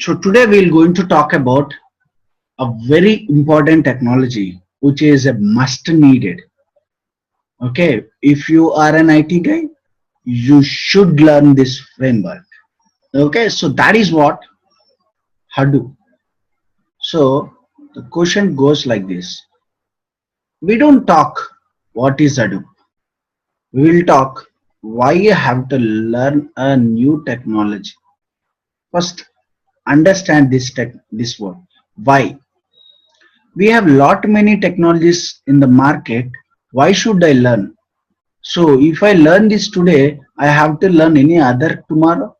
So today we're going to talk about a very important technology which is a must needed. Okay, if you are an IT guy, you should learn this framework. Okay, so that is what Hadoop. So the question goes like this. We don't talk what is Hadoop. We will talk why you have to learn a new technology. First, understand this word. Why? We have lot many technologies in the market. Why should I learn? So if I learn this today, I have to learn any other tomorrow.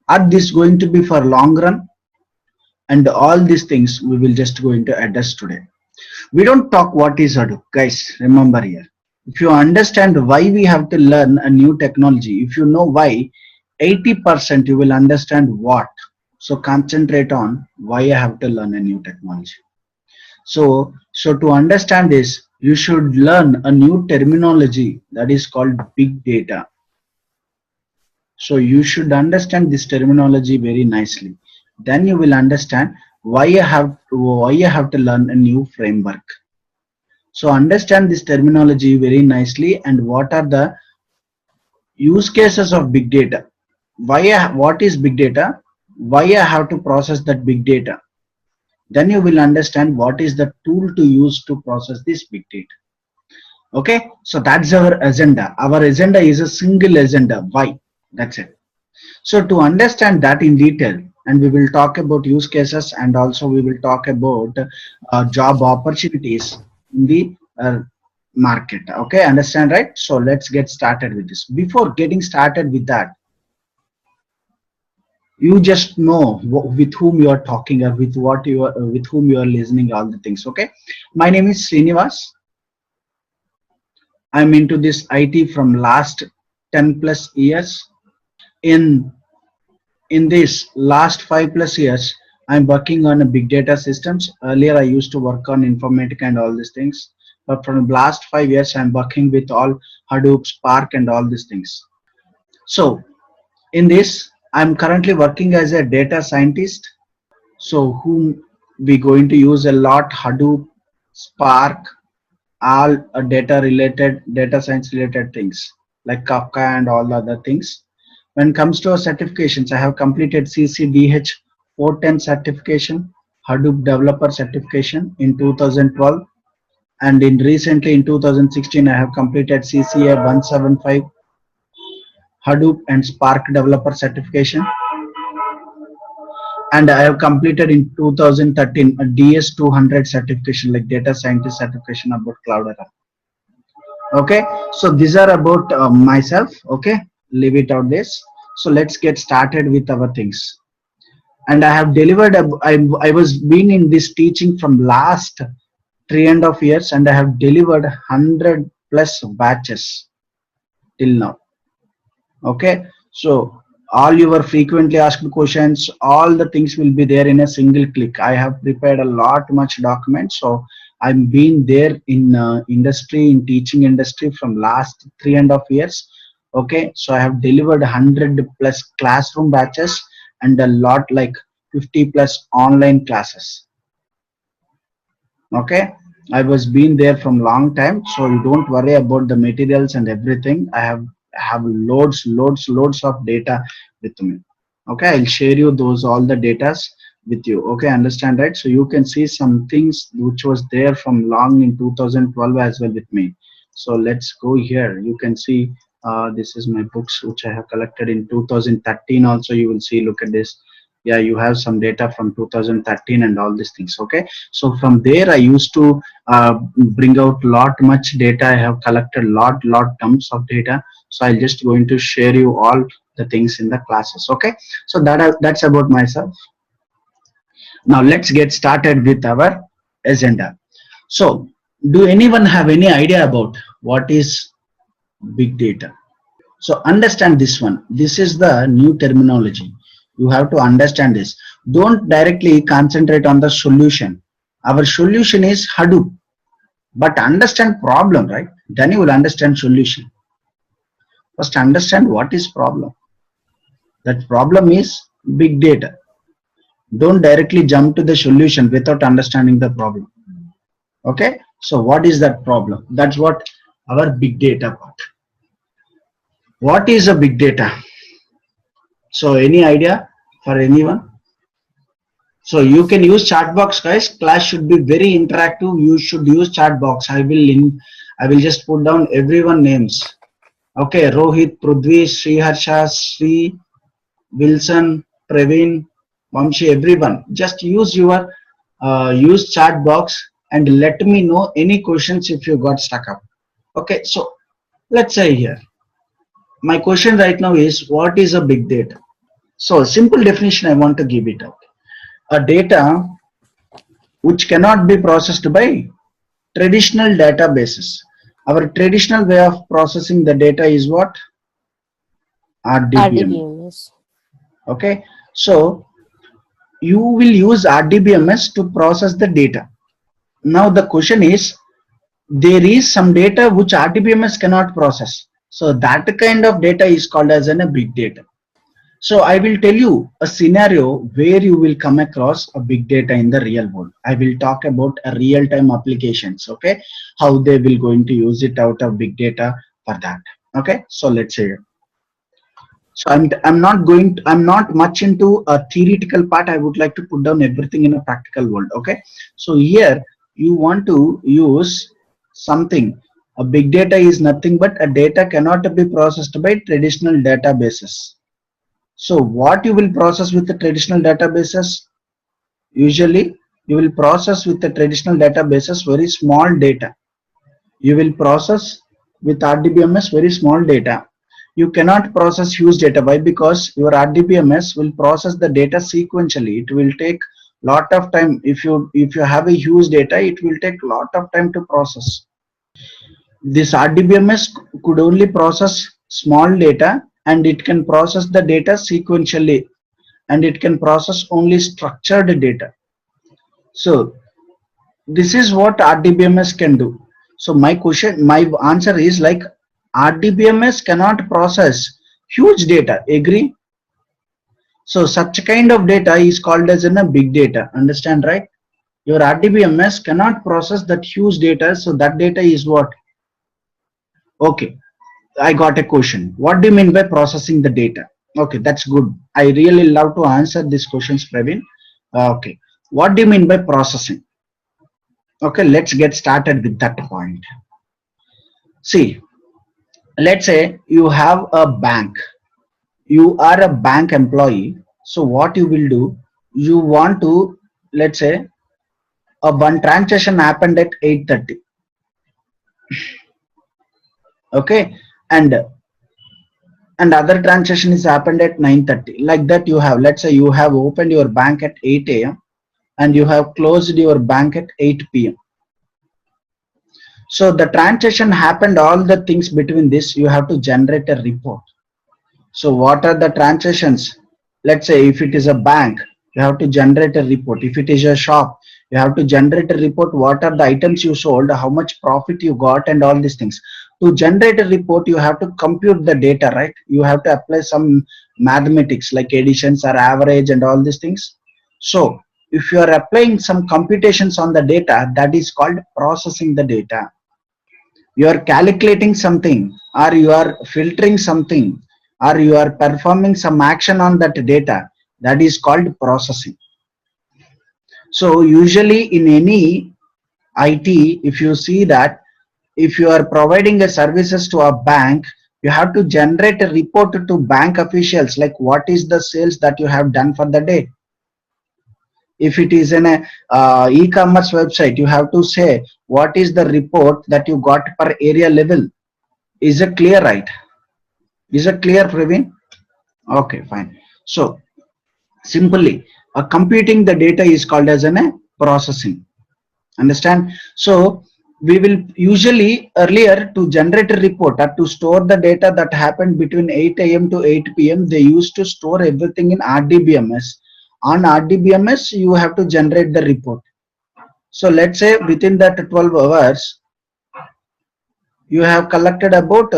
Are this going to be for long run? And all these things we will just going to address today. We don't talk what is Hadoop, guys. Remember here. If you understand why we have to learn a new technology, if you know why, 80% you will understand what. So concentrate on why I have to learn a new technology. So to understand this, you should learn a new terminology that is called big data. So you should understand this terminology very nicely. Then you will understand why you have to learn a new framework. So understand this terminology very nicely and what are the use cases of big data. What is big data? Why I have to process that big data. Then you will understand what is the tool to use to process this big data. Okay, so that's our agenda. Our agenda is a single agenda. Why? That's it. So to understand that in detail, and we will talk about use cases and also we will talk about job opportunities in the market. Okay, understand, right? So let's get started with this. Before getting started with that, you just know with whom you are talking or with what you are, with whom you are listening, all the things. Okay, my name is Srinivas. I'm into this IT from last 10 plus years. In this last 5 plus years, I'm working on a big data systems. Earlier I used to work on informatica and all these things, but from the last 5 years I'm working with all Hadoop, Spark and all these things. So in this I'm currently working as a data scientist, so whom we going to use a lot Hadoop, Spark, all data science related things like Kafka and all other things. When it comes to certifications, I have completed CCDH 410 certification, Hadoop developer certification in 2012, and in recently in 2016 I have completed CCA 175 Hadoop and Spark developer certification, and I have completed in 2013 a DS 200 certification like data scientist certification about Cloudera. Okay, so these are about myself. Okay, leave it out this. So let's get started with our things. And I have delivered I was been in this teaching from last 3.5 years, and I have delivered 100 plus batches till now. Okay, so all your frequently asked questions, all the things will be there in a single click. I have prepared a lot much documents, so I'm been there in industry, in teaching industry from last 3.5 years. Okay, so I have delivered 100 plus classroom batches and a lot like 50 plus online classes. Okay, I was been there from long time, so you don't worry about the materials and everything. I have loads of data with me. Okay, I'll share you those all the datas with you. Okay, understand, right? So you can see some things which was there from long in 2012 as well with me. So let's go here. You can see this is my books which I have collected in 2013. Also you will see, look at this. Yeah, you have some data from 2013 and all these things. Okay, so from there I used to bring out lot much data. I have collected lot tons of data, so I'll just going to share you all the things in the classes. Okay, so that's about myself. Now let's get started with our agenda. So do anyone have any idea about what is big data? So understand this one. This is the new terminology. You have to understand this. Don't directly concentrate on the solution. Our solution is Hadoop. But understand problem, right? Then you will understand solution. First understand what is problem. That problem is big data. Don't directly jump to the solution without understanding the problem. Okay, so what is that problem? That's what our big data part. What is a big data? So any idea for anyone? So you can use chat box, guys. Class should be very interactive. You should use chat box. I will just put down everyone names. Okay, Rohit, Prudvi, Sriharsha, Sri, Wilson, Praveen, Vamshi, everyone. Just use chat box and let me know any questions if you got stuck up. Okay, so let's say here. My question right now is, what is a big data? So simple definition I want to give it out. A data which cannot be processed by traditional databases. Our traditional way of processing the data is what? RDBM. RDBMS. Okay, so you will use RDBMS to process the data. Now the question is, there is some data which RDBMS cannot process. So that kind of data is called as a big data. So I will tell you a scenario where you will come across a big data in the real world. I will talk about a real-time applications, okay? How they will going to use it out of big data for that. Okay, so let's say, so I'm not much into a theoretical part. I would like to put down everything in a practical world. Okay, so here you want to use something. A big data is nothing but a data cannot be processed by traditional databases. So what you will process with the traditional databases? Usually you will process with the traditional databases very small data. You will process with RDBMS very small data. You cannot process huge data. Why? Because your RDBMS will process the data sequentially. It will take lot of time. If you have a huge data, it will take lot of time to process. This RDBMS could only process small data, and it can process the data sequentially, and it can process only structured data. So this is what RDBMS can do. So my answer is like RDBMS cannot process huge data. Agree? So such kind of data is called as a big data. Understand, right? Your RDBMS cannot process that huge data. So that data is what? Okay, I got a question. What do you mean by processing the data? Okay, that's good. I really love to answer these questions, Praveen. Okay, what do you mean by processing? Okay, let's get started with that point. See, let's say you have a bank. You are a bank employee. So what you will do? You want to, let's say, a one transaction happened at 8:30. Okay, and other transaction is happened at 9:30. Like that, you have, let's say, you have opened your bank at 8 a.m. and you have closed your bank at 8 p.m. So the transaction happened, all the things between this, you have to generate a report. So what are the transactions? Let's say if it is a bank, you have to generate a report. If it is a shop, you have to generate a report. What are the items you sold, how much profit you got, and all these things. To generate a report, you have to compute the data, right? You have to apply some mathematics like additions or average and all these things. So if you are applying some computations on the data, that is called processing the data. You are calculating something, or you are filtering something, or you are performing some action on that data, that is called processing. So usually in any IT, if you see that, if you are providing a services to a bank, you have to generate a report to bank officials like what is the sales that you have done for the day. If it is in a e-commerce website, you have to say what is the report that you got per area level. Is it clear, right? Is it clear, Praveen? Okay, fine. So simply, computing the data is called as a processing. Understand? So we will usually earlier to generate a report or to store the data that happened between 8 a.m. to 8 p.m. They used to store everything in RDBMS. On RDBMS, you have to generate the report. So let's say within that 12 hours, you have collected about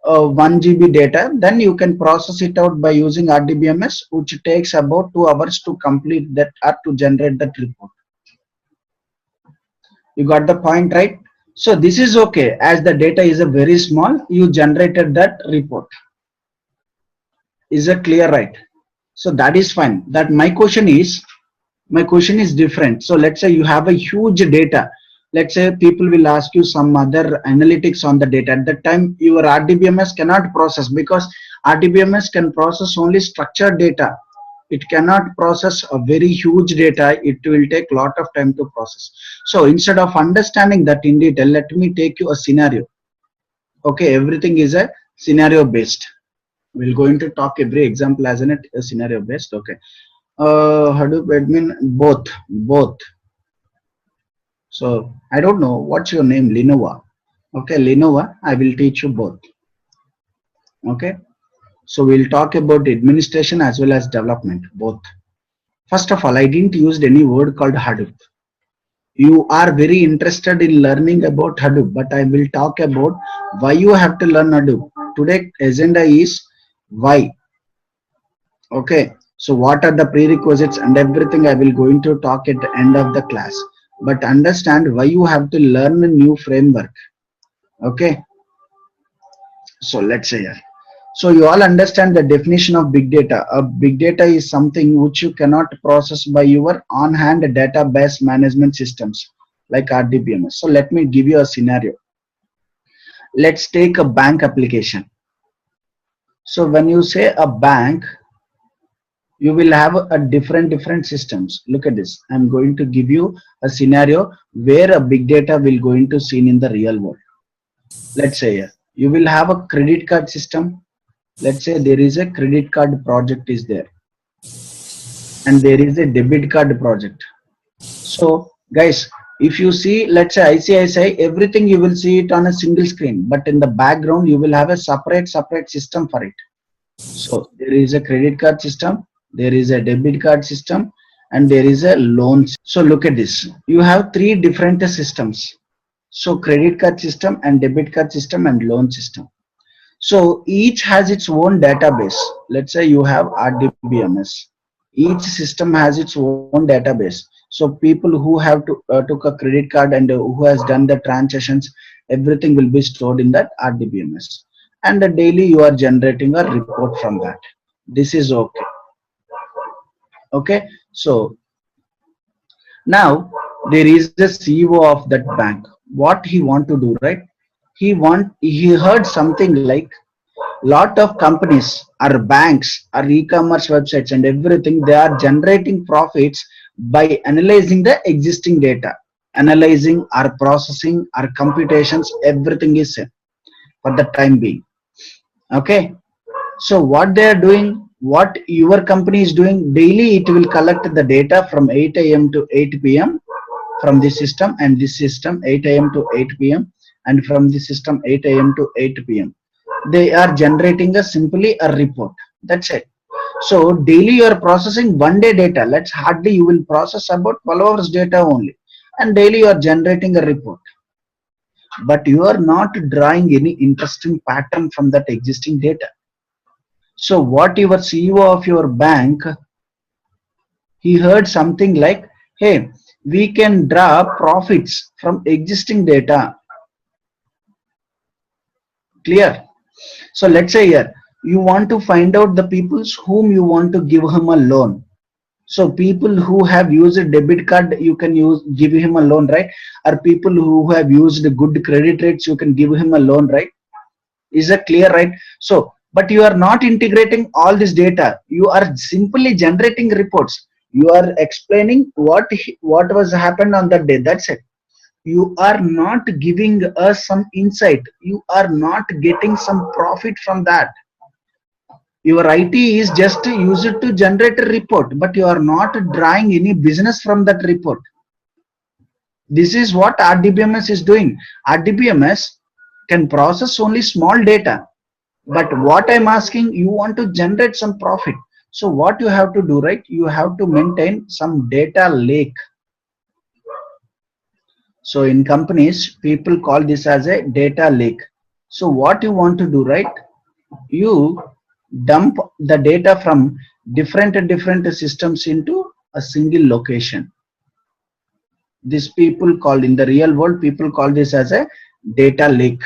1 GB data, then you can process it out by using RDBMS, which takes about 2 hours to complete that or to generate that report. You got the point, right? So this is okay, as the data is a very small, you generated that report. Is it clear, right? So that is fine. That my question is different. So let's say you have a huge data. Let's say people will ask you some other analytics on the data. At that time, your RDBMS cannot process, because RDBMS can process only structured data. It cannot process a very huge data. It will take a lot of time to process. So instead of understanding that in detail, let me take you a scenario. Okay, everything is a scenario based. We're going to talk every example as a scenario based. Okay. Hadoop admin, both. So I don't know what's your name, Lenovo. Okay, Lenovo, I will teach you both. Okay. So we'll talk about administration as well as development, both. First of all, I didn't use any word called Hadoop. You are very interested in learning about Hadoop, but I will talk about why you have to learn Hadoop. Today agenda is why. Okay, so what are the prerequisites and everything I will going to talk at the end of the class, but understand why you have to learn a new framework. Okay, so let's say here, so you all understand the definition of big data. A big data is something which you cannot process by your on hand database management systems like RDBMS. So let me give you a scenario. Let's take a bank application. So when you say a bank, you will have a different systems. Look at this. I'm going to give you a scenario where a big data will going to seen in the real world. Let's say you will have a credit card system. Let's say there is a credit card project is there, and there is a debit card project. So guys, if you see, let's say ICICI, everything you will see it on a single screen, but in the background you will have a separate system for it. So there is a credit card system, there is a debit card system, and there is a loan. So look at this. You have three different systems. So credit card system and debit card system and loan system. So each has its own database. Let's say you have RDBMS. Each system has its own database. So people who have took a credit card and who has done the transactions, everything will be stored in that RDBMS. And daily you are generating a report from that. This is okay. Okay, so now there is the CEO of that bank. What he want to do, right? He heard something like lot of companies or banks or e-commerce websites and everything, they are generating profits by analyzing the existing data, analyzing or processing or computations, everything is same for the time being. Okay, so what they are doing, what your company is doing, daily it will collect the data from 8 a.m. to 8 p.m. from this system, and this system 8 a.m. to 8 p.m. and from this system 8 a.m. to 8 p.m. they are generating a simply a report. That's it. So daily you are processing 1 day data. Let's hardly you will process about 12 hours data only, and daily you are generating a report, but you are not drawing any interesting pattern from that existing data. So what your CEO of your bank, he heard something like, hey, we can draw profits from existing data. Clear? So let's say here you want to find out the peoples whom you want to give him a loan. So people who have used a debit card, you can give him a loan, right? Or people who have used good credit rates, you can give him a loan, right? Is that clear, right? So but you are not integrating all this data. You are simply generating reports. You are explaining what was happened on that day. That's it. You are not giving us some insight. You are not getting some profit from that. Your IT is just used to generate a report, but you are not drawing any business from that report. This is what RDBMS is doing. RDBMS can process only small data, but what I'm asking, you want to generate some profit. So what you have to do, right? You have to maintain some data lake. So in companies, people call this as a data lake. So what you want to do, right? You dump the data from different systems into a single location. This people called, in the real world, people call this as a data lake.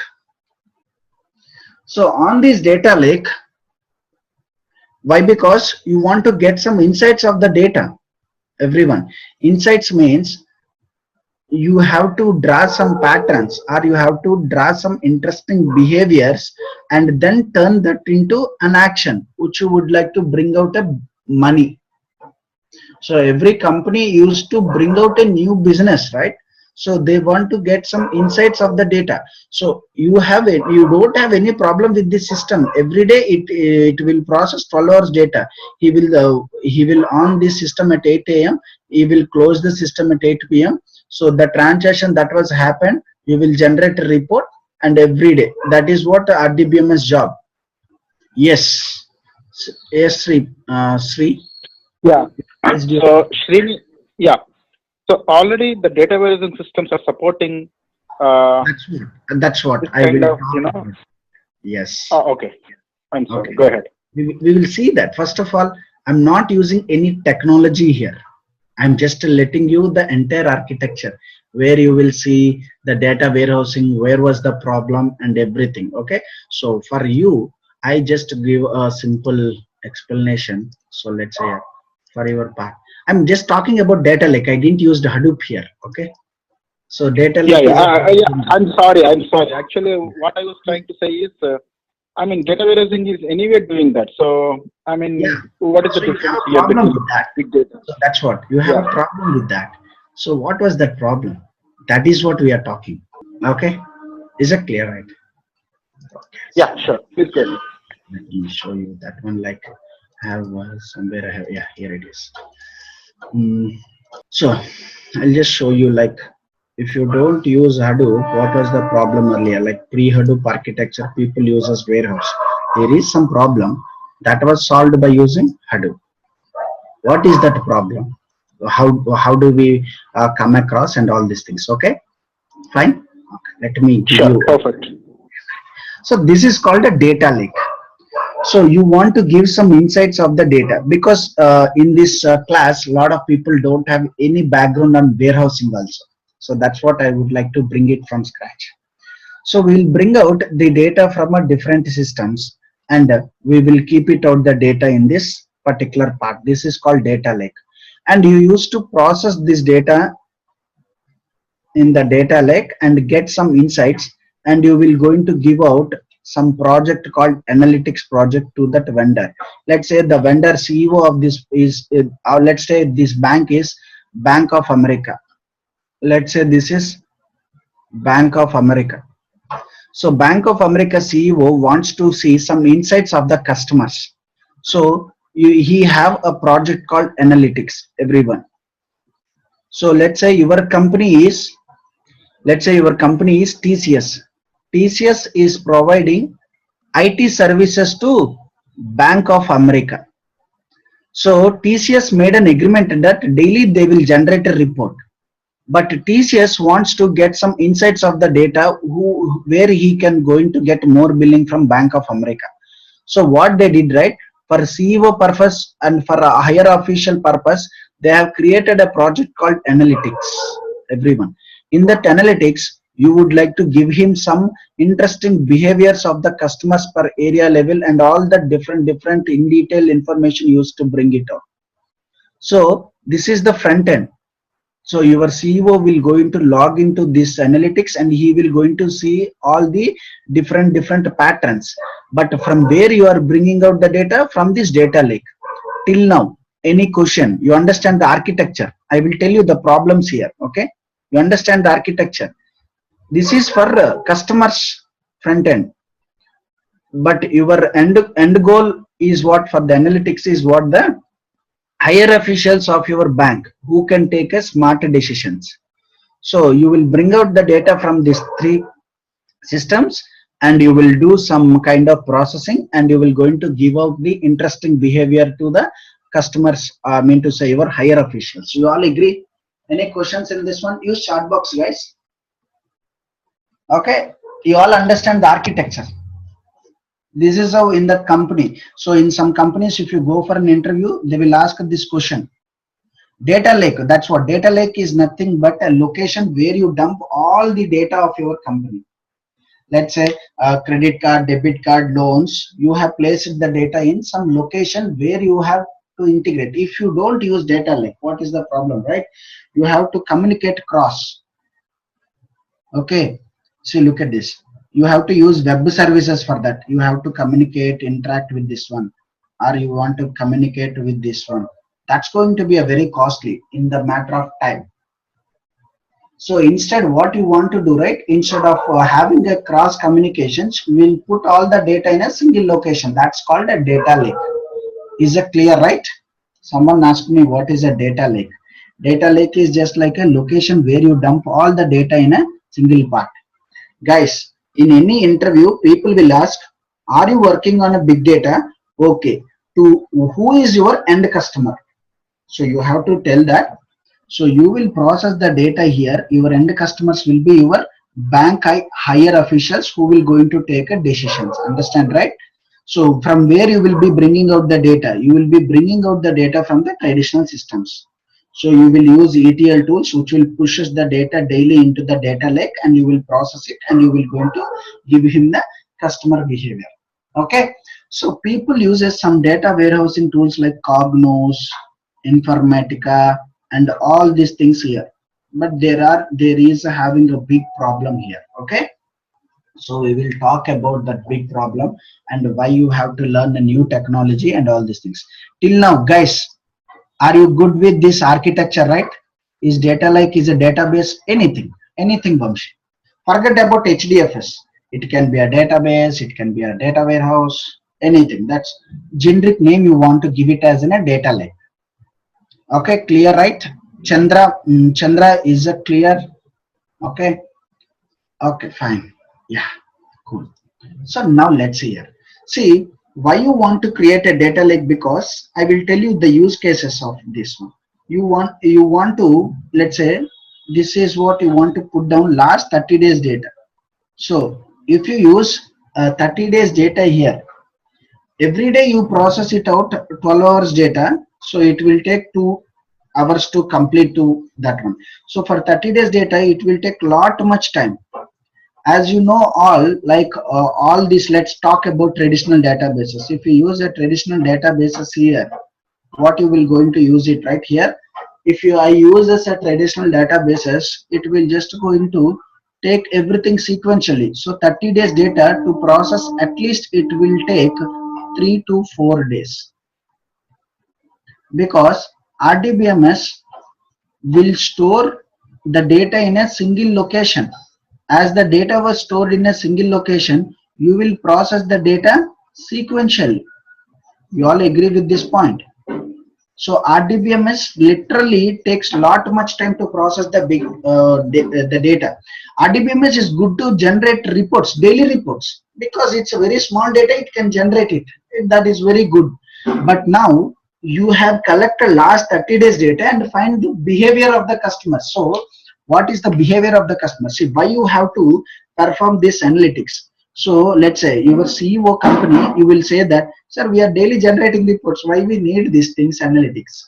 So on this data lake, why? Because you want to get some insights of the data. Everyone, insights means you have to draw some patterns, or you have to draw some interesting behaviors, and then turn that into an action which you would like to bring out a money. So every company used to bring out a new business, right? So they want to get some insights of the data. So you have it, you don't have any problem with this system. Every day it will process 12 hours data. He will on this system at 8 a.m. He will close the system at 8 p.m. So the transaction that was happened, you will generate a report, and every day. That is what RDBMS job. Yes. Yes, Sri. Yeah. Yes, dear. So Srini, yeah. So already the data warehousing systems are supporting uh, That's what this I kind will of, talk about. Yes. oh, okay. I'm sorry. Okay. Go ahead. We will see that. First of all, I'm not using any technology here. I'm just letting you the entire architecture, where you will see the data warehousing, where was the problem, and everything. Okay. So for you, I just give a simple explanation. So let's say for your part, I'm just talking about data lake. I didn't use the Hadoop here. Okay. So data Yeah, lake yeah. is a Yeah. I'm sorry. I'm sorry. Actually, what I was trying to say is, I mean, data warehousing is anyway doing that. So, I yeah. mean, what is the So you have difference a here problem between with that. big data? So that's what you have Yeah. a problem with that. So what was that problem? That is what we are talking. Okay, is it clear, right? Okay, Yeah, so sure. Please go ahead. let me show you that one. Like, have somewhere I have. Yeah, here it is. Mm. So I'll just show you, like, if you don't use Hadoop, what was the problem earlier? Like pre-Hadoop architecture, people use as warehouse. There is some problem that was solved by using Hadoop. What is that problem? How do we come across and all these things? Okay, fine. Okay, let me give Sure. you. Perfect. So this is called a data lake. So you want to give some insights of the data, because in this class a lot of people don't have any background on warehousing also. So that's what I would like to bring it from scratch. So we'll bring out the data from a different systems, and we will keep it out the data in this particular part. This is called data lake, and you used to process this data in the data lake and get some insights, and you will going to give out some project called analytics project to that vendor. Let's say the vendor CEO of this is let's say this bank is Bank of America. Let's say this is Bank of America. So Bank of America CEO wants to see some insights of the customers. So he have a project called analytics, everyone. So let's say your company is TCS. TCS is providing IT services to Bank of America. So TCS made an agreement that daily they will generate a report. But TCS wants to get some insights of the data, where he can going to get more billing from Bank of America. So what they did, right, for CEO purpose and for a higher official purpose, they have created a project called analytics. Everyone, in that analytics, you would like to give him some interesting behaviors of the customers per area level, and all the different in detail information used to bring it out. So this is the front end. So your CEO will going to log into this analytics, and he will going to see all the different patterns. But from where you are bringing out the data? From this data lake. Till now, any question? You understand the architecture? I will tell you the problems here. Okay, you understand the architecture. This is for customers front end, but your end goal is what? For the analytics is what? The higher officials of your bank who can take a smart decisions. So you will bring out the data from these three systems, and you will do some kind of processing, and you will going to give out the interesting behavior to the customers, I mean to say your higher officials. You all agree? Any questions in this one? Use chat box, guys. Okay. You all understand the architecture. This is how in the company. So in some companies, if you go for an interview, they will ask this question. Data lake, that's what data lake is, nothing but a location where you dump all the data of your company. Let's say credit card, debit card, loans, you have placed the data in some location where you have to integrate. If you don't use data lake, what is the problem, right? You have to communicate cross. Okay, see, look at this. You have to use web services for that. You have to communicate, interact with this one, or you want to communicate with this one. That's going to be a very costly in the matter of time. So instead, what you want to do, right? Instead of having a cross communications, we'll put all the data in a single location. That's called a data lake. Is it clear, right? Someone asked me what is a data lake. Data lake is just like a location where you dump all the data in a single part. Guys, in any interview, people will ask, are you working on a big data? Okay. To who is your end customer? So you have to tell that. So you will process the data here. Your end customers will be your bank higher officials who will going to take a decisions. Understand, right? So from where you will be bringing out the data? You will be bringing out the data from the traditional systems. So you will use ETL tools which will pushes the data daily into the data lake, and you will process it, and you will going to give him the customer behavior. Okay. So people uses some data warehousing tools like Cognos, Informatica, and all these things here. But there is having a big problem here. Okay. So we will talk about that big problem and why you have to learn a new technology and all these things. Till now, guys, are you good with this architecture, right? Is data like is a database? Anything, Vamshi. Forget about HDFS. It can be a database, it can be a data warehouse, anything. That's generic name you want to give it as in a data lake. Okay, clear, right? Chandra is a clear. Okay, okay, fine. Yeah, cool. So now let's see here. See why you want to create a data lake, because I will tell you the use cases of this one. You want to, let's say, this is what you want to put down last 30 days data. So if you use 30 days data here, every day you process it out 12 hours data, so it will take 2 hours to complete to that one. So for 30 days data, it will take lot much time. As you know, all this, let's talk about traditional databases. If you use a traditional databases here, what you will going to use it right here. If I use as a traditional databases, it will just going to take everything sequentially. So 30 days data to process, at least it will take 3 to 4 days, because RDBMS will store the data in a single location. As the data was stored in a single location, you will process the data sequentially. You all agree with this point? So RDBMS literally takes lot much time to process the the data. RDBMS is good to generate reports, daily reports, because it's a very small data. It can generate it. That is very good. But now you have collected last 30 days data and find the behavior of the customer. So what is the behavior of the customer? See why you have to perform this analytics. So let's say your CEO company, you will say that, sir, we are daily generating reports. Why we need these things, analytics?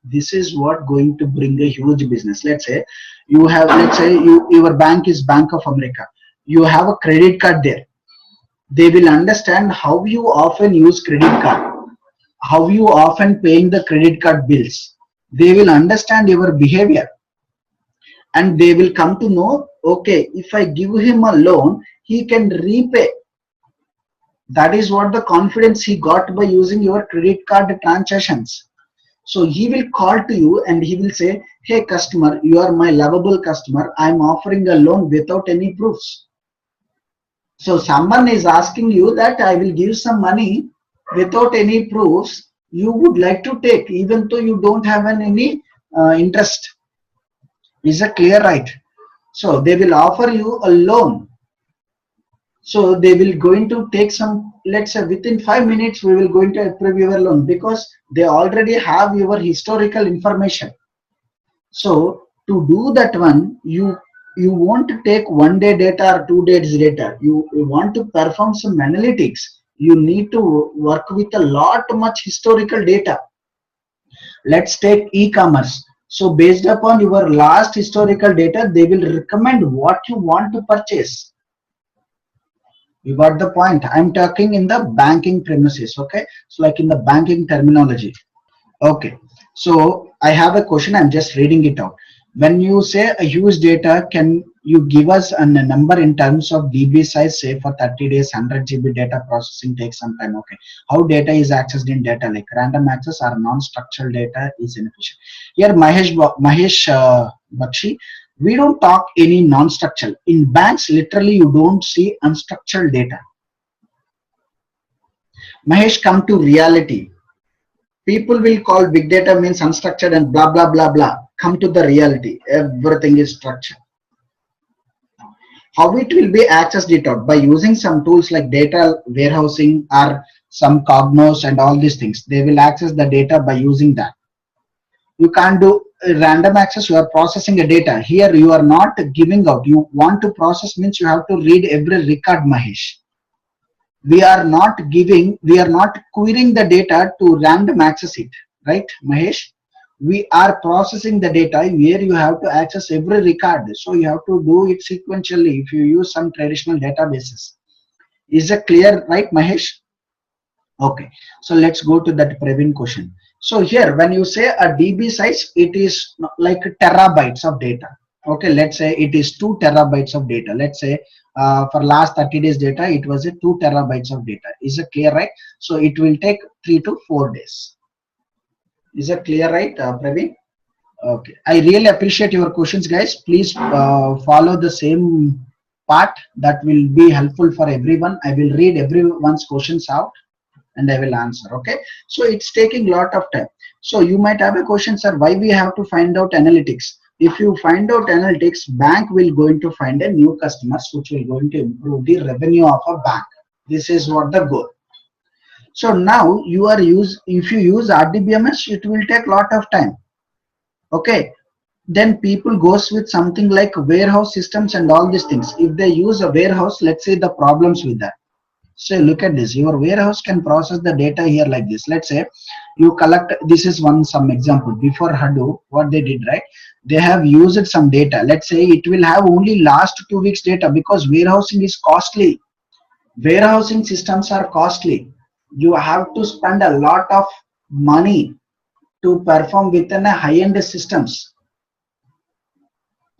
This is what going to bring a huge business. Let's say you have, let's say your bank is Bank of America. You have a credit card there. They will understand how you often use credit card, how you often paying the credit card bills. They will understand your behavior, and they will come to know, okay, if I give him a loan, he can repay. That is what the confidence he got by using your credit card transactions. So he will call to you and he will say, hey customer, you are my lovable customer, I am offering a loan without any proofs. So someone is asking you that I will give some money without any proofs, you would like to take even though you don't have any interest. Is it clear, right? So they will offer you a loan. So they will going to take some, let's say within 5 minutes we will going to approve your loan, because they already have your historical information. So to do that one, you want to take 1 day data or 2 days data. You want to perform some analytics. You need to work with a lot much historical data. Let's take e-commerce. So based upon your last historical data, they will recommend what you want to purchase. You got the point. I'm talking in the banking premises. Okay, so like in the banking terminology. Okay, so I have a question. I'm just reading it out. When you say a huge data, can you give us a number in terms of DB size? Say for 30 days, 100 GB data processing takes some time. Okay, how data is accessed in data like random access or non-structural data is inefficient. Here, Mahesh Bakshi, we don't talk any non-structural. In banks, literally, you don't see unstructured data. Mahesh, come to reality. People will call big data means unstructured and blah blah blah blah. Come to the reality. Everything is structured. How it will be accessed it out by using some tools like data warehousing or some Cognos and all these things. They will access the data by using that. You can't do random access. You are processing a data. Here you are not giving out. You want to process means you have to read every record, Mahesh. We are not querying the data to random access it, right, Mahesh? We are processing the data where you have to access every record, so you have to do it sequentially if you use some traditional databases. Is it clear, right, Mahesh? Okay, so let's go to that Praveen question. So here, when you say a DB size, it is like terabytes of data. Okay, let's say it is 2 terabytes of data. Let's say for last 30 days data, it was a 2 terabytes of data. Is it clear, right? So it will take 3 to 4 days. Is it clear, right, Praveen? Okay, I really appreciate your questions, guys. Please follow the same part that will be helpful for everyone. I will read everyone's questions out and I will answer. Okay, so it's taking a lot of time. So you might have a question, sir, why we have to find out analytics? If you find out analytics, bank will going to find a new customers which will going to improve the revenue of a bank. This is what the goal. So now you are if you use RDBMS, it will take a lot of time. Okay, then people goes with something like warehouse systems and all these things. If they use a warehouse, let's say the problems with that. So look at this. Your warehouse can process the data here like this. Let's say you collect. This is some example. Before Hadoop, what they did, right? They have used some data. Let's say it will have only last 2 weeks data because warehousing is costly. Warehousing systems are costly. You have to spend a lot of money to perform within a high-end systems.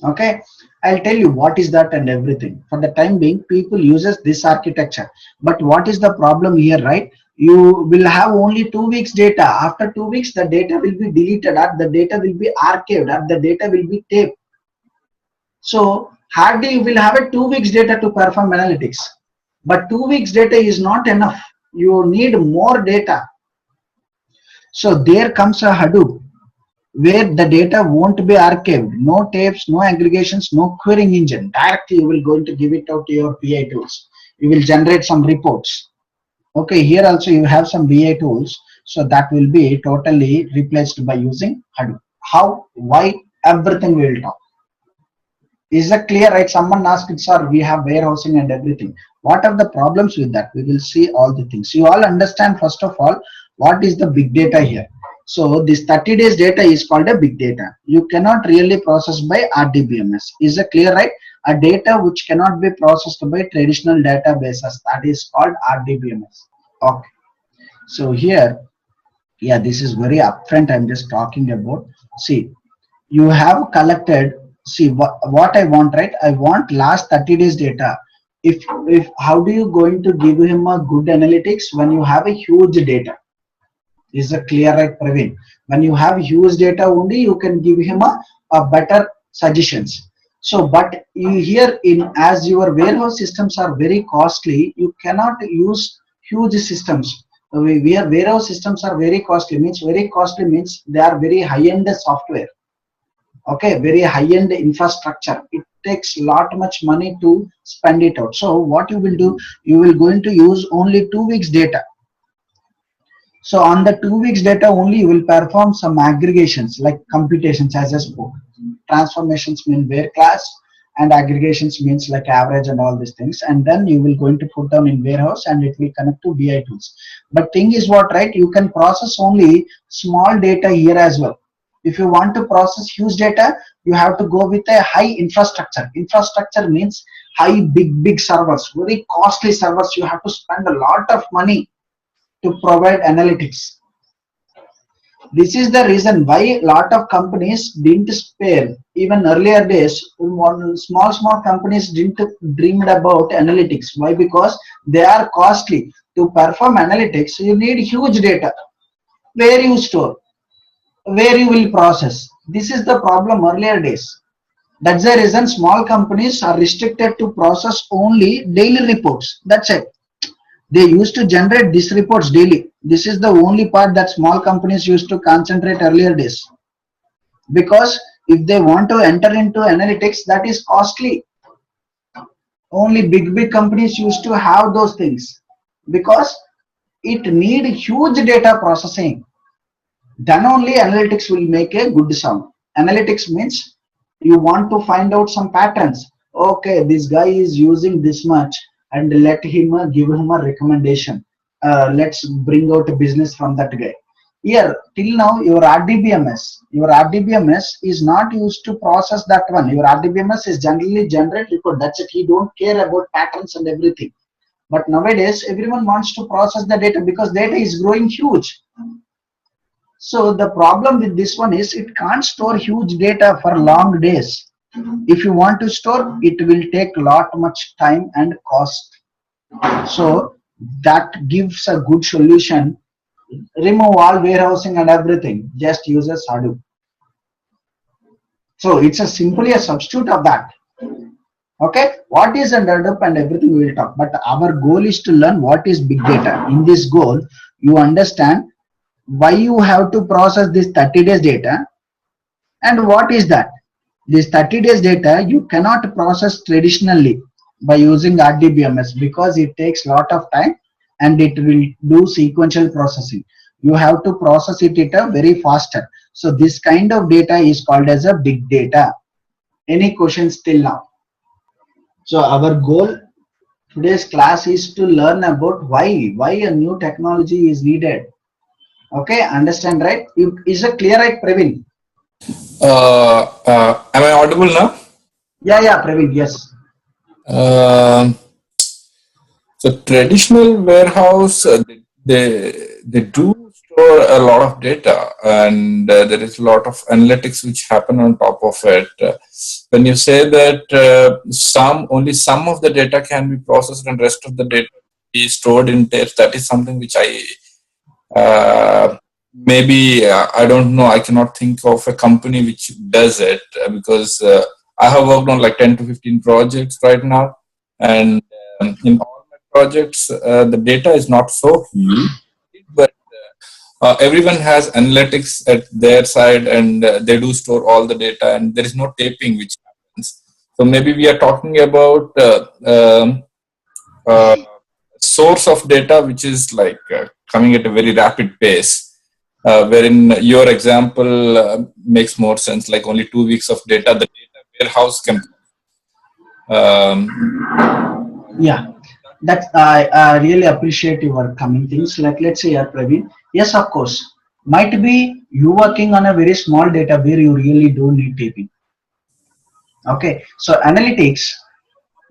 Okay, I'll tell you what is that and everything. For the time being, people uses this architecture. But what is the problem here, right? You will have only 2 weeks data. After 2 weeks, the data will be deleted or the data will be archived or the data will be taped. So hardly you will have a 2 weeks data to perform analytics. But 2 weeks data is not enough. You need more data. So there comes a Hadoop, where the data won't be archived, no tapes, no aggregations, no querying engine. Directly you will going to give it out to your BI tools. You will generate some reports. Okay, here also you have some BI tools, so that will be totally replaced by using Hadoop. How, why, everything we will talk. Is that clear, right? Someone asked, sir, we have warehousing and everything. What are the problems with that? We will see all the things. You all understand, first of all, what is the big data here. So this 30 days data is called a big data. You cannot really process by RDBMS. Is it clear, right? A data which cannot be processed by traditional databases, that is called RDBMS. Okay. So here, yeah, this is very upfront. I'm just talking about. See, you have collected. See what I want, right? I want last 30 days data. If how do you going to give him a good analytics when you have a huge data? Is it clear, right, Praveen? When you have huge data only, you can give him a better suggestions. So, but you here in as your warehouse systems are very costly, you cannot use huge systems. Warehouse systems are very costly. Means very costly means they are very high-end software. Okay, very high-end infrastructure. It takes lot much money to spend it out. So what you will do, you will going to use only 2 weeks data. So on the 2 weeks data only, you will perform some aggregations like computations as I spoke. Transformations mean where class, and aggregations means like average and all these things, and then you will going to put down in warehouse and it will connect to BI tools. But thing is what, right? You can process only small data here as well. If you want to process huge data, you have to go with a high infrastructure. Infrastructure means high, big servers, very costly servers. You have to spend a lot of money to provide analytics. This is the reason why a lot of companies didn't spare. Even earlier days, small companies didn't dreamed about analytics. Why? Because they are costly. To perform analytics, you need huge data. Where you store, where you will process. This is the problem earlier days. That's the reason small companies are restricted to process only daily reports. That's it. They used to generate these reports daily. This is the only part that small companies used to concentrate earlier days. Because if they want to enter into analytics, that is costly. Only big companies used to have those things because it need huge data processing. Then only analytics will make a good sound. Analytics means you want to find out some patterns. Okay, this guy is using this much, and let him give him a recommendation. Let's bring out a business from that guy. Here, till now, your RDBMS is not used to process that one. Your RDBMS is generally generate report. That's it. He don't care about patterns and everything. But nowadays, everyone wants to process the data because data is growing huge. So the problem with this one is it can't store huge data for long days. If you want to store, it will take lot much time and cost. So that gives a good solution. Remove all warehousing and everything. Just use a Hadoop. So it's a simply a substitute of that. Okay, what is an Hadoop and everything we will talk. But our goal is to learn what is big data. In this goal, you understand why you have to process this 30 days data and what is that. This 30 days data you cannot process traditionally by using RDBMS because it takes lot of time and it will do sequential processing. You have to process it at a very faster. So this kind of data is called as a big data. Any questions till now? So our goal today's class is to learn about why a new technology is needed. Okay, understand, right? Is it clear, right, Praveen? Am I audible now? Yeah, Praveen, yes. Um so traditional warehouse, they do store a lot of data, and there is a lot of analytics which happen on top of it. When you say that only some of the data can be processed and rest of the data is stored in tapes, that is something which maybe I don't know. I cannot think of a company which does it because I have worked on like 10 to 15 projects right now, and in all my projects, the data is not so huge, but everyone has analytics at their side, and they do store all the data, and there is no taping which happens. So maybe we are talking about uh, source of data which is like coming at a very rapid pace, wherein your example makes more sense, like only 2 weeks of data the data warehouse can. Yeah, that I really appreciate your coming things. Like let's say, Praveen. Yes, of course. Might be you working on a very small data where you really don't need taping. Okay, so analytics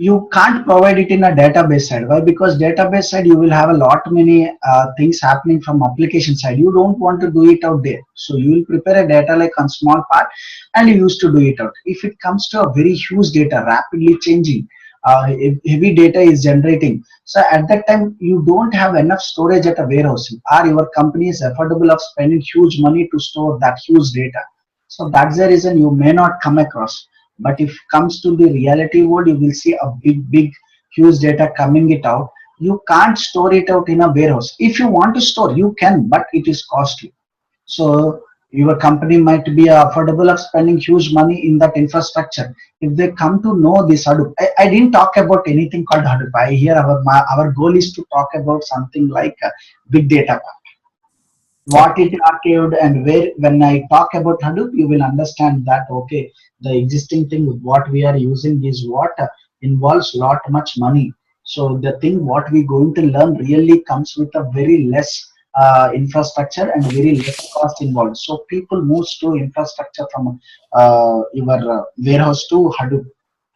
you can't provide it in a database side. Why? Because database side you will have a lot many things happening from application side. You don't want to do it out there, so you will prepare a data like on small part and you used to do it out. If it comes to a very huge data rapidly changing, heavy data is generating, so at that time you don't have enough storage at a warehouse or your company is affordable of spending huge money to store that huge data. So that's the reason you may not come across. But if it comes to the reality world, you will see a big huge data coming it out. You can't store it out in a warehouse. If you want to store, you can, but it is costly. So your company might be affordable of spending huge money in that infrastructure. If they come to know this Hadoop, I didn't talk about anything called Hadoop. Our goal is to talk about something like big data. what it archived, and where. When I talk about Hadoop, you will understand that okay, the existing thing with what we are using is what involves lot much money. So the thing what we going to learn really comes with a very less infrastructure and very less cost involved. So people moves to infrastructure from your warehouse to Hadoop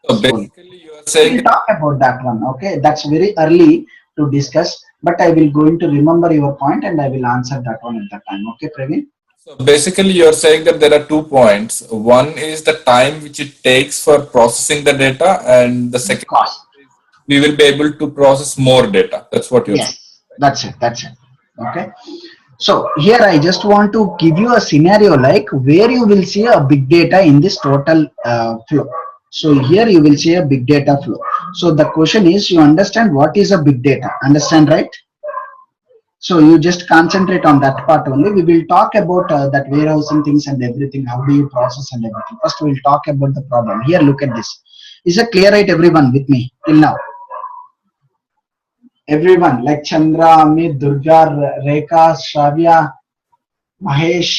So slowly. basically, you are We'll saying talk about that one. Okay, that's very early to discuss, but I will going to remember your point and I will answer that one at that time. Okay, Praveen. so basically you are saying that there are 2 points. One is the time which it takes for processing the data, and the The second cost. is we will be able to process more data. That's what you're saying. Yes, that's it. That's it. Okay. So here I just want to give you a scenario like where you will see a big data in this total flow. So here you will see a big data flow. So the question is, you understand what is a big data? Understand, right? So you just concentrate on that part only. We will talk about that warehousing things and everything. How do you process and everything? First, we'll talk about the problem. Here, look at this. Is it clear, right, everyone, with me till now? Everyone, like Chandra, Amit, Durga, Rekha, Shravya, Mahesh,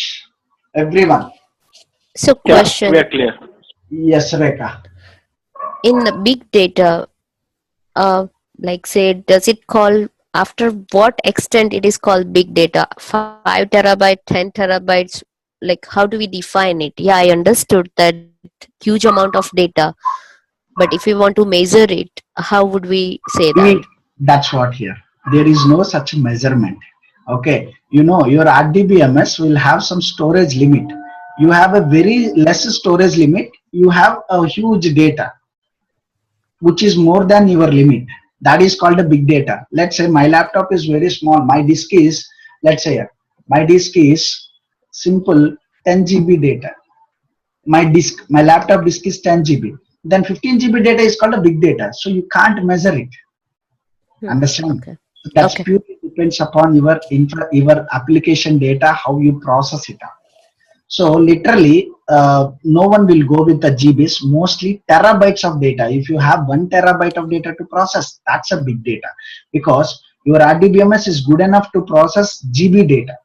everyone. So Yeah, we are question, clear. Yes, Rekha. in the big data, uh, like say, does it call after what extent it is called big data? 5 terabyte, 10 terabytes. Like how do we define it? Yeah, I understood that huge amount of data, but if we want to measure it, how would we say that? That's what here. There is no such measurement. Okay, you know your RDBMS will have some storage limit. You have a very less storage limit. You have a huge data which is more than your limit. That is called a big data. Let's say my laptop is very small. My disk is, let's say, my disk is simple 10 GB data. My laptop disk is 10 GB. Then 15 GB data is called a big data. So you can't measure it. Understand? Okay. That's Okay. purely depends upon your application data, how you process it. So literally, no one will go with the GBs, mostly terabytes of data. If you have 1 terabyte of data to process, that's a big data because your RDBMS is good enough to process GB data.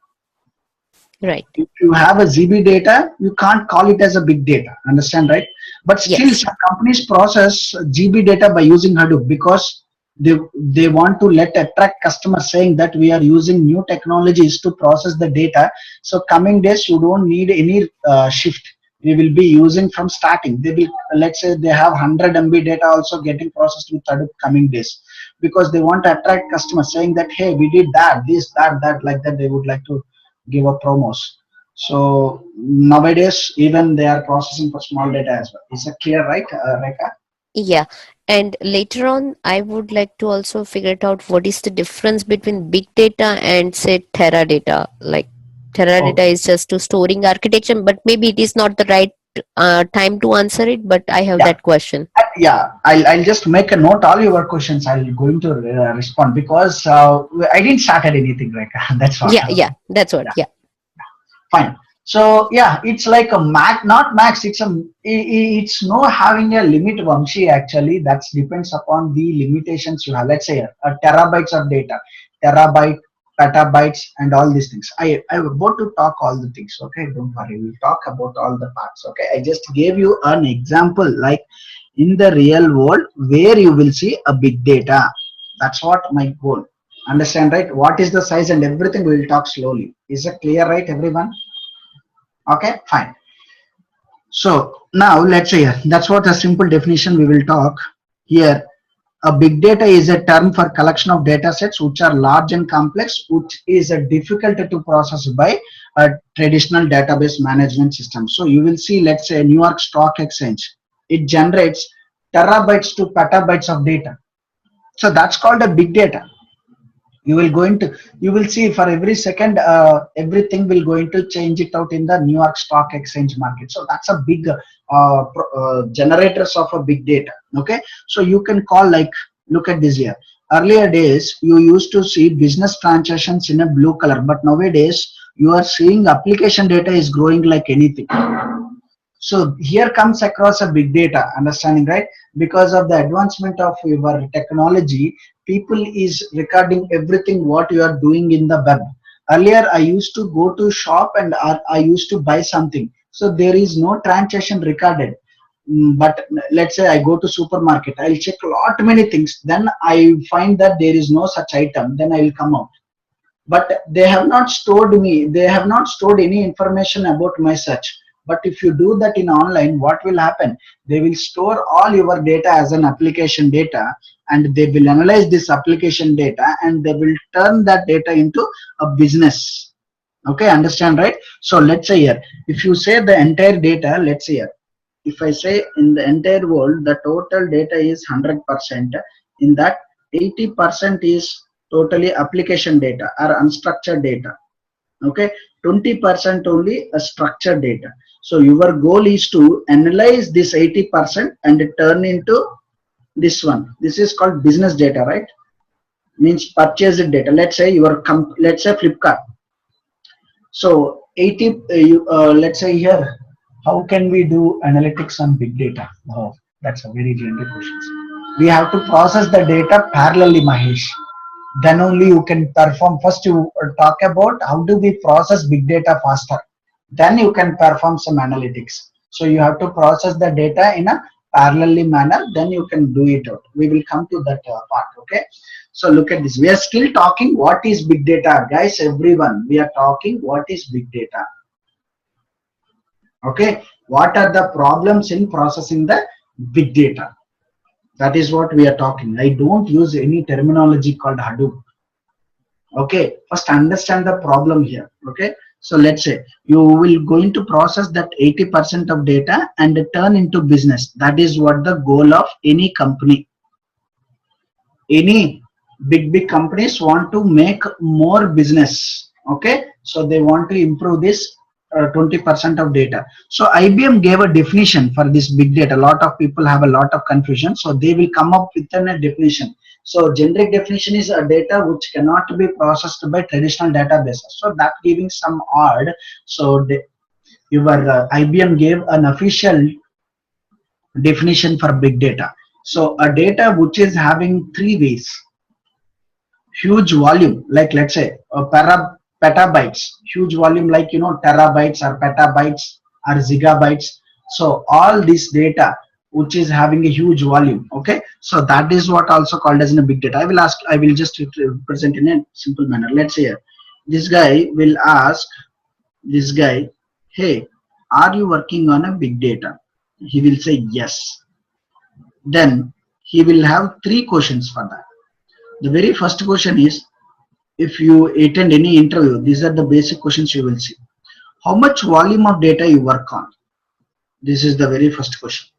Right. If you have a GB data, you can't call it as a big data. Understand, right? But still, Yes. some companies process GB data by using Hadoop because they want to let attract customers saying that we are using new technologies to process the data. So coming days, you don't need any shift. We will be using from starting. They will, let's say they have 100 MB data also getting processed with Hadoop coming days because they want to attract customers saying that hey, we did that, this, that, like that. They would like to give up promos. So nowadays, even they are processing for small data as well. Is that clear, right, Rekha? Yeah. And later on, I would like to also figure it out what is the difference between big data and say Teradata. Like Teradata Okay. is just to storing architecture, but maybe it is not the right time to answer it. But I have Yeah. that question. Yeah. I'll just make a note. All your questions I'll going to respond because I didn't started anything, Rekha. That's what. Yeah. Yeah. That's what. Yeah. Yeah. Fine. So yeah, it's like a max, not max. It's no having a limit, Vamshi. Actually, that depends upon the limitations you have. Let's say terabytes of data, terabyte, petabytes, and all these things. I'm about to talk all the things. Okay, don't worry. We'll talk about all the parts. Okay, I just gave you an example, like in the real world where you will see a big data. That's what my goal. Understand, right? What is the size and everything? We'll talk slowly. Is it clear, right, everyone? Okay, fine. So now let's say that's what a simple definition we will talk here. A big data is a term for collection of data sets which are large and complex, which is difficult to process by a traditional database management system. So you will see, let's say, New York Stock Exchange. It generates terabytes to petabytes of data. So that's called a big data. You will see for every second everything will going to change it out in the New York Stock Exchange market. So that's a big generators of a big data. Okay, so you can call, like, look at this here. Earlier days you used to see business transactions in a blue color, but nowadays you are seeing application data is growing like anything. So here comes across a big data understanding, right? Because of the advancement of your technology, people is recording everything what you are doing in the web. Earlier, I used to go to shop and I used to buy something. So there is no transaction recorded. But let's say I go to supermarket, I'll check lot many things. Then I find that there is no such item. Then I will come out. But they have not stored me. They have not stored any information about my search. But if you do that in online, what will happen? They will store all your data as an application data, and they will analyze this application data, and they will turn that data into a business. Okay, understand, right? So let's say here, if you say the entire data, let's say here, if I say in the entire world the total data is 100%, in that 80% is totally application data or unstructured data. Okay, 20% only a structured data. So your goal is to analyze this 80% and turn into this one. This is called business data, right? Means purchased data. Let's say let's say Flipkart. So 80, let's say here, how can we do analytics on big data? Oh, that's a very generic question. We have to process the data parallelly, Mahesh. Then only you can perform. First you talk about how do we process big data faster. Then you can perform some analytics. So you have to process the data in a parallelly manner. Then you can do it out. We will come to that part. Okay. So look at this. We are still talking what is big data, guys. Everyone, we are talking what is big data. Okay. What are the problems in processing the big data? That is what we are talking. I don't use any terminology called Hadoop. Okay, first understand the problem here. Okay, so let's say you will going to process that 80% of data and turn into business. That is what the goal of any company. Any big companies want to make more business. Okay, so they want to improve this 20% of data. So IBM gave a definition for this big data. A lot of people have a lot of confusion, so they will come up with a definition. So generic definition is a data which cannot be processed by traditional databases. So that giving some odd. So your IBM gave an official definition for big data. So a data which is having three ways: huge volume, like let's say petabytes, huge volume, like terabytes or petabytes or gigabytes. So all this data which is having a huge volume. Okay, so that is what also called as in a big data. I will just present in a simple manner. Let's say here, this guy will ask this guy, hey, are you working on a big data? He will say yes. Then he will have three questions for that. The very first question is, if you attend any interview, these are the basic questions you will see. How much volume of data you work on? This is the very first question.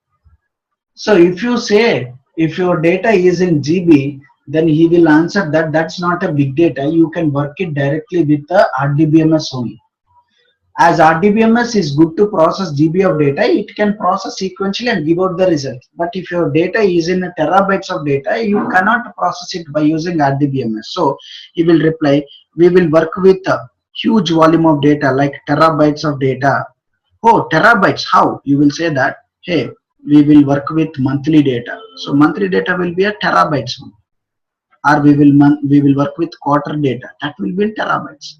So if you say, if your data is in GB, then he will answer that that's not a big data. You can work it directly with the RDBMS only. As RDBMS is good to process GB of data, it can process sequentially and give out the result. But if your data is in terabytes of data, you cannot process it by using RDBMS. So he will reply, we will work with a huge volume of data, like terabytes of data. Oh, terabytes, how? You will say that, hey, we will work with monthly data. So monthly data will be a terabytes one. Or we will work with quarter data. That will be in terabytes.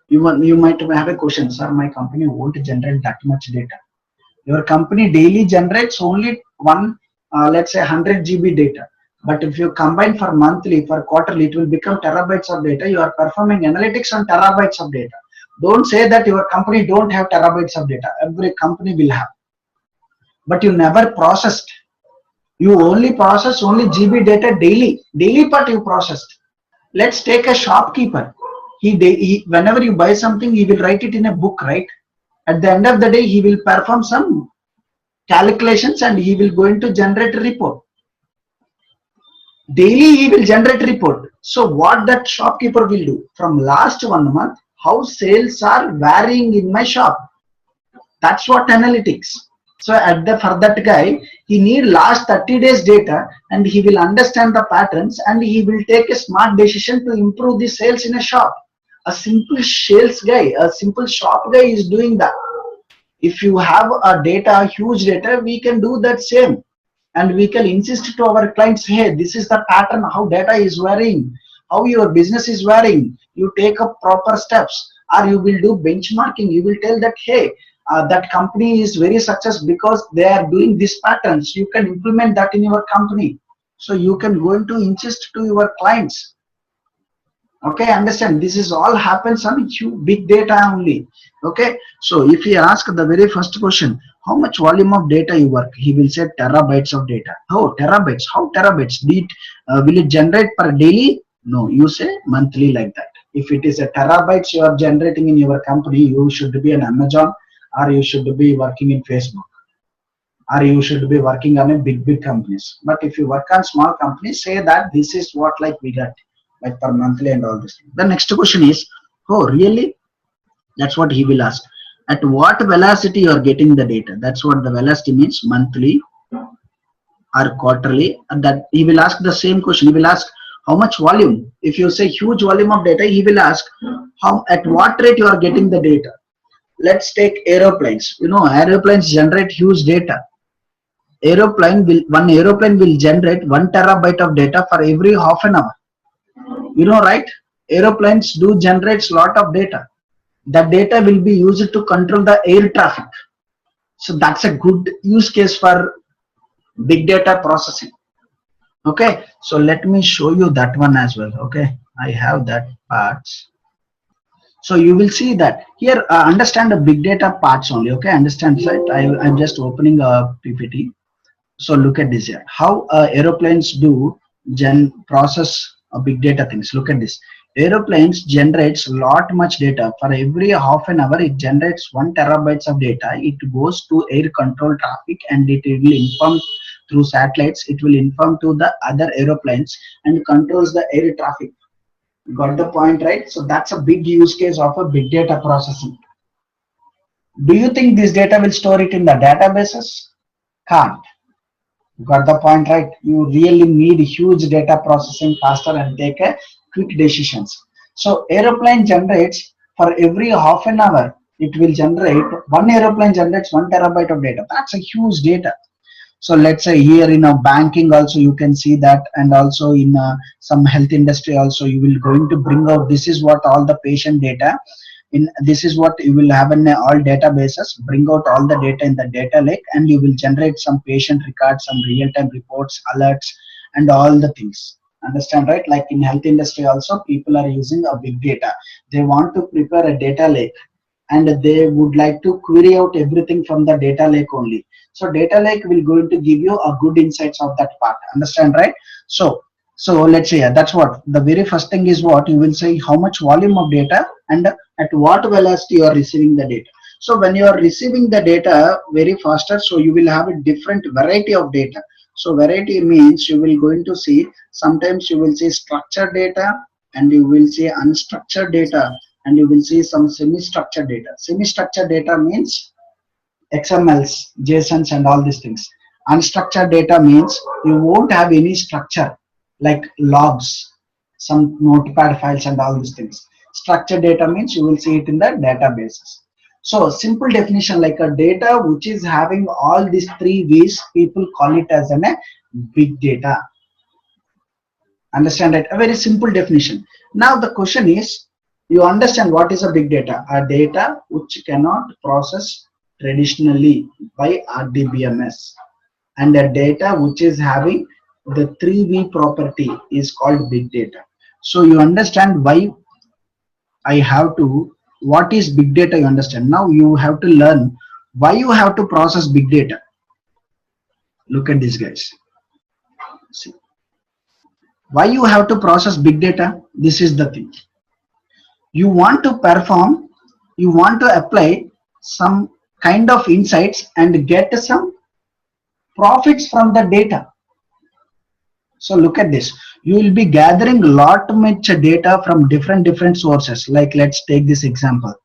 You might have a question, sir, my company won't generate that much data. Your company daily generates only let's say 100 GB data. But if you combine for monthly, for quarterly, it will become terabytes of data. You are performing analytics on terabytes of data. Don't say that your company don't have terabytes of data. Every company will have. But you never processed. You only process only GB data daily. Daily part you processed. Let's take a shopkeeper. Whenever you buy something, he will write it in a book, right? At the end of the day, he will perform some calculations and he will going to generate a report. Daily he will generate a report. So what that shopkeeper will do, from last 1 month, how sales are varying in my shop. That's what analytics. So for that guy, he need last 30 days data, and he will understand the patterns, and he will take a smart decision to improve the sales in a shop. A simple sales guy, a simple shop guy is doing that. If you have a data, huge data, we can do that same. And we can insist to our clients, hey, this is the pattern, how data is varying. how your business is varying. You take up proper steps, or you will do benchmarking. You will tell that, hey, that company is very success because they are doing these patterns. You can implement that in your company. So you can go into insist to your clients. Okay, understand, this is all happens on big data only. Okay, so if he ask the very first question, how much volume of data you work, he will say terabytes of data. Oh, terabytes, how terabytes did will it generate per daily? No, you say monthly, like that. If it is a terabytes you are generating in your company, you should be an Amazon, or you should be working in Facebook, or you should be working on a big companies. But if you work on small companies, say that this is what like we got like per monthly and all this. The next question is, oh really? That's what he will ask. At what velocity you are getting the data? That's what the velocity means, monthly or quarterly. And that he will ask the same question. He will ask how much volume. If you say huge volume of data, he will ask how at what rate you are getting the data. Let's take aeroplanes. You know, aeroplanes generate huge data. One aeroplane will generate 1 terabyte of data for every half an hour. You know, right? Aeroplanes do generate lot of data. That data will be used to control the air traffic. So that's a good use case for big data processing. Okay, so let me show you that one as well. Okay, I have that parts. So you will see that here, understand the big data parts only. Okay, understand, right? I'm just opening a PPT. So look at this here, how aeroplanes do process big data things. Look at this. Aeroplanes generates lot much data. For every half an hour it generates 1 terabytes of data. It goes to air control traffic, and it will inform through satellites. It will inform to the other aeroplanes and controls the air traffic. Got the point, right? So that's a big use case of a big data processing. Do you think this data will store it in the databases? Can't. Got the point, right? You really need huge data processing faster and take a quick decisions. So aeroplane generates for every half an hour, it will generate, one aeroplane generates 1 terabyte of data. That's a huge data. So let's say here in a banking also you can see that, and also in some health industry also you will going to bring out, this is what all the patient data in, this is what you will have in all databases, bring out all the data in the data lake, and you will generate some patient records, some real-time reports, alerts, and all the things. Understand, right? Like in health industry also people are using a big data. They want to prepare a data lake, and they would like to query out everything from the data lake only. So data lake will going to give you a good insights of that part. Understand, right? So let's say, that's what the very first thing is, what you will say how much volume of data and at what velocity you are receiving the data. So when you are receiving the data very faster, so you will have a different variety of data. So variety means you will going to see, sometimes you will see structured data, and you will see unstructured data, and you will see some semi-structured data. Semi-structured data means XMLs, JSONs, and all these things. Unstructured data means you won't have any structure, like logs, some notepad files, and all these things. Structured data means you will see it in the databases. So simple definition, like a data which is having all these three ways, people call it as a big data. Understand it? A very simple definition. Now the question is, you understand what is a big data? A data which cannot process traditionally by RDBMS, and a data which is having the 3V property is called big data. So you understand why I have to, what is big data, you understand. Now you have to learn why you have to process big data. Look at this, guys. See, why you have to process big data? This is the thing. You want to perform, you want to apply some kind of insights and get some profits from the data. So look at this. You will be gathering lot much data from different sources. Like let's take this example.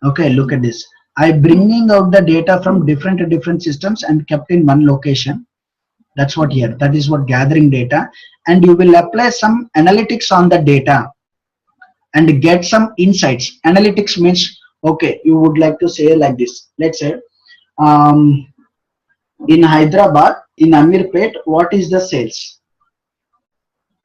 Okay, look at this. I bringing out the data from different systems and kept in one location. That's what here. That is what gathering data, and you will apply some analytics on the data and get some insights. Analytics means, okay, you would like to say like this. Let's say in Hyderabad, in Amirpet, what is the sales?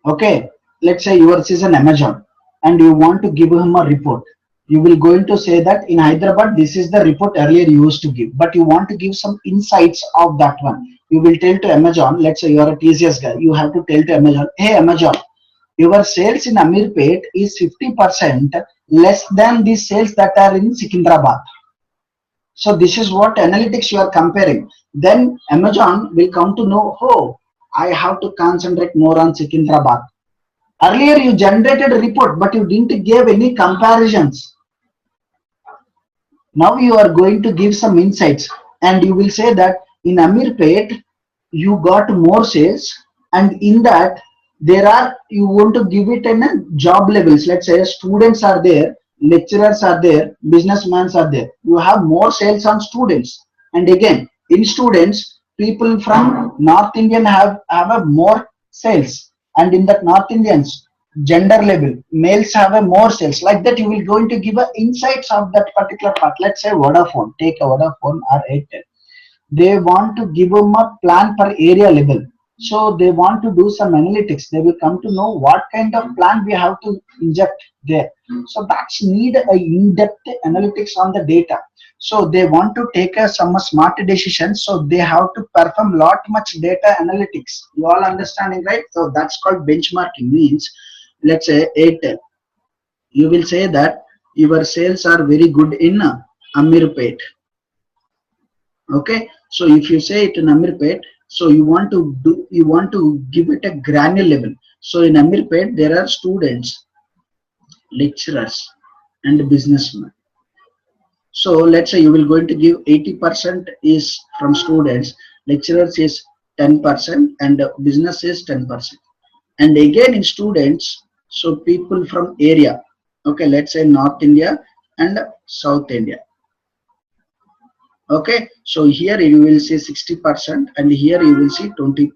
Okay, let's say yours is an Amazon and you want to give him a report. You will going to say that in Hyderabad, this is the report earlier you used to give, but you want to give some insights of that one. You will tell to Amazon, let's say you are a TCS guy, you have to tell to Amazon, hey Amazon, your sales in Amirpet is 50% less than the sales that are in Secunderabad. So this is what analytics you are comparing. Then Amazon will come to know, oh, I have to concentrate more on Secunderabad. Earlier you generated a report, but you didn't give any comparisons. Now you are going to give some insights and you will say that in Amirpet, you got more sales and in that there are, you want to give it in a job levels. Let's say students are there, lecturers are there, businessmen are there. You have more sales on students. And again, in students, people from North Indian have a more sales. And in that North Indians, gender level, males have a more sales. Like that, you will going to give a insights of that particular part. Let's say Vodafone, take a Vodafone or Airtel. They want to give them a plan per area level. So they want to do some analytics. They will come to know what kind of plan we have to inject there. So that's need a in-depth analytics on the data. So they want to take some smart decisions. So they have to perform lot much data analytics. You all understanding, right? So that's called benchmarking. Means, let's say Airtel. You will say that your sales are very good in Amirpet. Okay, so if you say it in Amirpet, so you want to give it a granular level. So in Amirpet there are students, lecturers and businessmen. So let's say you will going to give 80% is from students, lecturers is 10% and business is 10%. And again in students, so people from area, okay, let's say North India and South India. Okay, so here you will see 60% and here you will see 20%.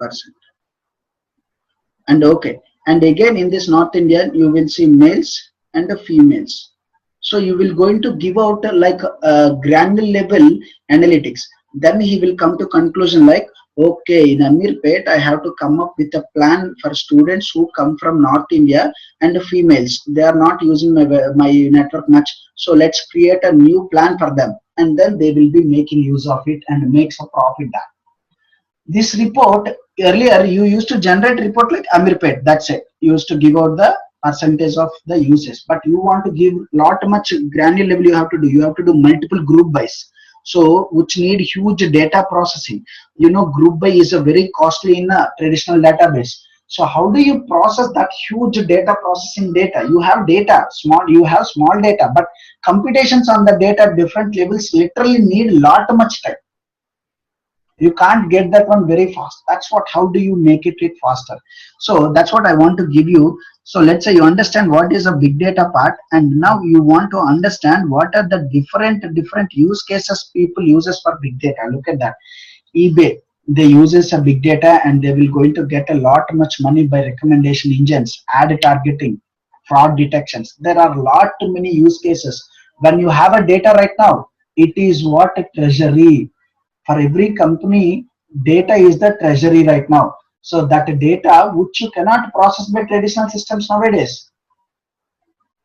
And okay, and again in this North Indian you will see males and the females. So you will going to give out like a granular level analytics. Then he will come to conclusion like, okay, in Amirpet I have to come up with a plan for students who come from North India and the females. They are not using my network much. So let's create a new plan for them. And then they will be making use of it and makes a profit that. This report, earlier you used to generate report like Amirpet, that's it. You used to give out the percentage of the uses, but you want to give lot much granular level you have to do. You have to do multiple group buys. So which need huge data processing. You know, group by is a very costly in a traditional database. So how do you process that huge data processing data? You have data, you have small data, but computations on the data at different levels literally need lot much time. You can't get that one very fast. That's what, how do you make it faster? So that's what I want to give you. So let's say you understand what is a big data part, and now you want to understand what are the different use cases people uses for big data. Look at that. eBay, they uses a big data and they will going to get a lot much money by recommendation engines, ad targeting, fraud detections. There are lot too many use cases. When you have a data right now, it is what a treasury. For every company, data is the treasury right now. So that data which you cannot process by traditional systems nowadays.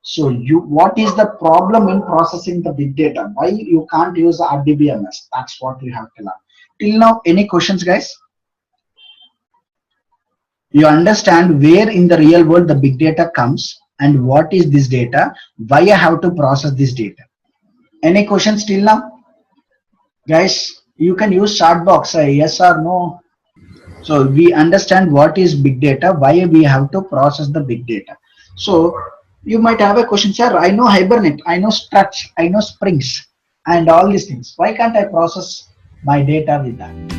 So what is the problem in processing the big data? Why you can't use RDBMS? That's what we have to learn. Till now, any questions, guys? You understand where in the real world the big data comes and what is this data? Why I have to process this data? Any questions till now? Guys, you can use chat box, yes or no. So we understand what is big data, why we have to process the big data. So you might have a question, sir, I know Hibernate, I know Struts, I know Springs and all these things. Why can't I process my data with that?